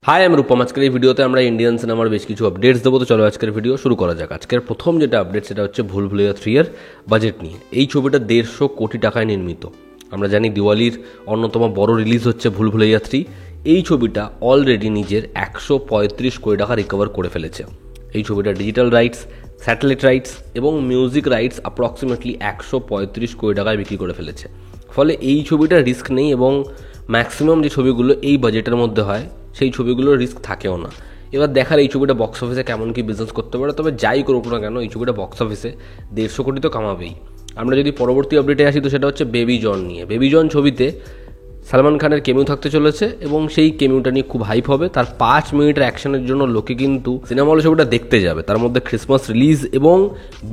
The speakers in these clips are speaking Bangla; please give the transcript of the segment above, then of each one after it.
হাই আমি রূপম। আজকের এই ভিডিওতে আমরা ইন্ডিয়ান সিনেমার বেশ কিছু আপডেটস দেবো। তো চলো আজকের ভিডিও শুরু করা যাক। আজকের প্রথম যেটা আপডেট সেটা হচ্ছে ভুল ভুলাইয়া 3 এর বাজেট নিয়ে। এই ছবিটা 150 কোটি টাকায় নির্মিত। আমরা জানি দিওয়ালির অন্যতম বড় রিলিজ হচ্ছে ভুল ভুলাইয়া 3। এই ছবিটা অলরেডি নিজের 135 কোটি টাকা রিকভার করে ফেলেছে। এই ছবিটা ডিজিটাল রাইটস, স্যাটেলাইট রাইটস এবং মিউজিক রাইটস অ্যাপ্রক্সিমেটলি 135 কোটি টাকায় বিক্রি করে ফেলেছে। ফলে এই ছবিটা রিস্ক নেই এবং ম্যাক্সিমাম যে ছবিগুলো এই বাজেটের মধ্যে হয় সেই ছবিগুলোর রিস্ক থাকেও না। এবার দেখার এই ছবিটা বক্স অফিসে কেমন কি বিজনেস করতে পারে। তবে যাই করুক না কেন এই ছবিটা বক্স অফিসে 150 কোটি তো কামাবেই। আমরা যদি পরবর্তী আপডেটে আসি তো সেটা হচ্ছে বেবি জন নিয়ে। বেবি জন ছবিতে সালমান খানের কেমিউ থাকতে চলেছে এবং সেই কেমিউটা নিয়ে খুব হাইপ হবে। তার 5 মিনিটের অ্যাকশনের জন্য লোকে কিন্তু সিনেমা হলে ছবিটা দেখতে যাবে। তার মধ্যে ক্রিসমাস রিলিজ এবং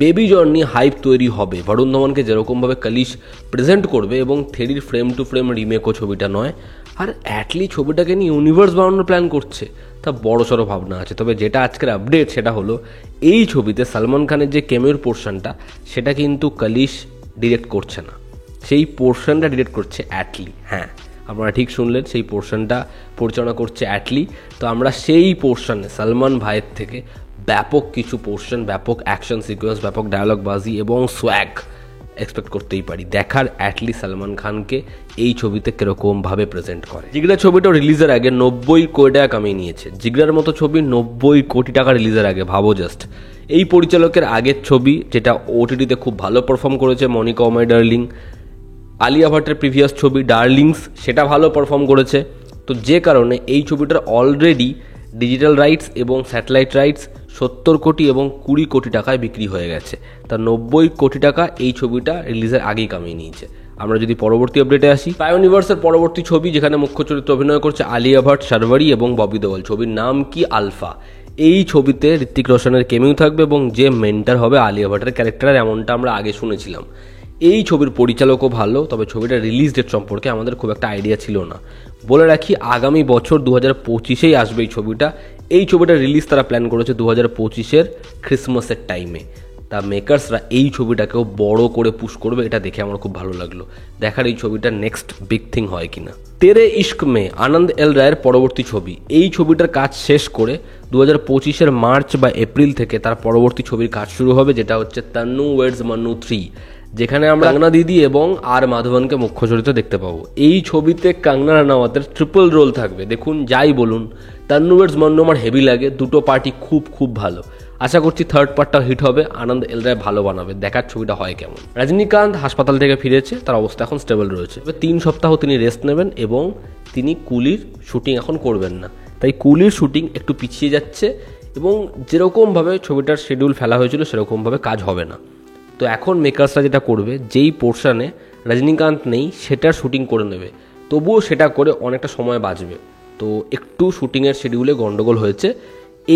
বেবি জন নিয়ে হাইপ তৈরি হবে। বরুণ ধওয়ানকে যেরকমভাবে কালিশ প্রেজেন্ট করবে এবং থেরির ফ্রেম টু ফ্রেম রিমেকও ছবিটা নয়, আর অ্যাটলি ছবিটাকে নিয়ে ইউনিভার্স বানানোর প্ল্যান করছে, তা বড় সড়ো ভাবনা আছে। তবে যেটা আজকের আপডেট সেটা হলো এই ছবিতে সালমান খানের যে কেমিউর পোর্শনটা সেটা কিন্তু কালিশ ডিরেক্ট করছে না, সেই পোর্শনটা ডিরেক্ট করছে অ্যাটলি। হ্যাঁ, আপনারা ঠিক শুনলেন, সেই পোর্শনটা পরিচালনা করছে অ্যাটলি। তো আমরা সেই পোর্শনে সালমান ভাইয়ের থেকে ব্যাপক কিছু পোর্শন, ব্যাপক অ্যাকশন সিকোয়েন্স, ব্যাপক ডায়ালগ বাজি এবং সোয়াগ এক্সপেক্ট করতেই পারি। দেখার অ্যাটলি সালমান খানকে এই ছবিতে কীরকমভাবে প্রেজেন্ট করে। জিগরা ছবিটাও রিলিজের আগে 90 কোটি টাকা কামিয়ে নিয়েছে। জিগরার মতো ছবি 90 কোটি টাকা রিলিজের আগে, ভাবো জাস্ট। এই পরিচালকের আগের ছবি যেটা ওটিটিতে খুব ভালো পারফর্ম করেছে, মনিকা ও মাই ডার্লিং, আলিয়া ভাটের প্রিভিয়াস ছবি ডার্লিংস, সেটা ভালো পারফর্ম করেছে। তো যে কারণে এই ছবিটার অলরেডি ডিজিটাল রাইটস এবং স্যাটেলাইট রাইটস 70 কোটি এবং 20 কোটি টাকায় বিক্রি হয়ে গেছে। তা 90 কোটি টাকা এই ছবিটা রিলিজের আগেই কামিয়ে নিয়েছে। আমরা যদি পরবর্তী আপডেটে আসি, স্পাই ইউনিভার্সের পরবর্তী ছবি যেখানে মুখ্য চরিত্রে অভিনয় করছে আলিয়া ভাট, শারবারি এবং ববি দেওয়াল। ছবির নাম কি? আলফা। এই ছবিতে ঋত্বিক রোশনের কেমিউ থাকবে এবং যে মেন্টার হবে আলিয়া ভাটের ক্যারেক্টার, এমনটা আমরা আগে শুনেছিলাম। এই ছবির পরিচালকও ভালো, তবে ছবিটার রিলিজ ডেট সম্পর্কে আমাদের খুব একটা আইডিয়া ছিল না। বলে রাখি আগামী বছর 2025-এই আসবে এই ছবিটা। এই ছবিটার রিলিজ তারা প্ল্যান করেছে 2025-এর ক্রিসমাসের টাইমে। তা মেকার্সরা এই ছবিটাকেও বড় করে পুশ করবে, এটা দেখে আমার খুব ভালো লাগলো। দেখার এই ছবিটার নেক্সট বিগ থিং হয় কিনা। তেরে ইশক মে আনন্দ এল রায়ের পরবর্তী ছবি। এই ছবিটার কাজ শেষ করে 2025-এর মার্চ বা এপ্রিল থেকে তার পরবর্তী ছবির কাজ শুরু হবে, যেটা হচ্ছে তন্নু ওয়েডস মন্নু 3, যেখানে আমরা কাঙ্গনা দিদি এবং আর মাধবনকে মুখ্য চরিত্রে দেখতে পাবো। এই ছবিতে কাঙ্গনা রানাওয়াতের ট্রিপল রোল থাকবে। দেখুন, যাই বলুন, তন্নু ওয়েডস মন্নু আমার হেভি লাগে, দুটো পার্টি খুব ভালো। আশা করছি থার্ড পার্টটা হিট হবে, আনন্দ এল রায় ভালো বানাবে। দেখার ছবিটা হয় কেমন। রজনীকান্ত হাসপাতাল থেকে ফিরেছে, তার অবস্থা এখন স্টেবল রয়েছে। 3 সপ্তাহ তিনি রেস্ট নেবেন এবং তিনি কুলির শুটিং এখন করবেন না। তাই কুলির শুটিং একটু পিছিয়ে যাচ্ছে এবং যেরকমভাবে ছবিটার শিডিউল ফেলা হয়েছিল সেরকমভাবে কাজ হবে না। তো এখন মেকার্সরা যেটা করবে, যেই পোর্শনে রজনীকান্ত নেই সেটার শুটিং করে নেবে, তবুও সেটা করে অনেকটা সময় বাঁচবে। তো একটু শুটিংয়ের শিডিউলে গন্ডগোল হয়েছে।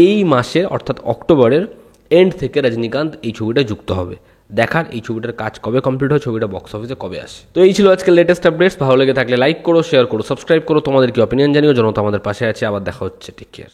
এই মাসের অর্থাৎ অক্টোবরের এন্ড থেকে রজনীকান্ত এই ছবিটা যুক্ত হবে। দেখার এই ছবিটার কাজ কবে কমপ্লিট হয়, ছবিটা বক্স অফিসে কবে আসে। তো এই ছিল আজকের লেটেস্ট আপডেটস। ভালো লেগে থাকলে লাইক করো, শেয়ার করো, সাবস্ক্রাইব করো, তোমাদের কি অপিনিয়ন জানিও। জনতা আমাদের পাশে আছে। আবার দেখা হচ্ছে, টেক কেয়ার।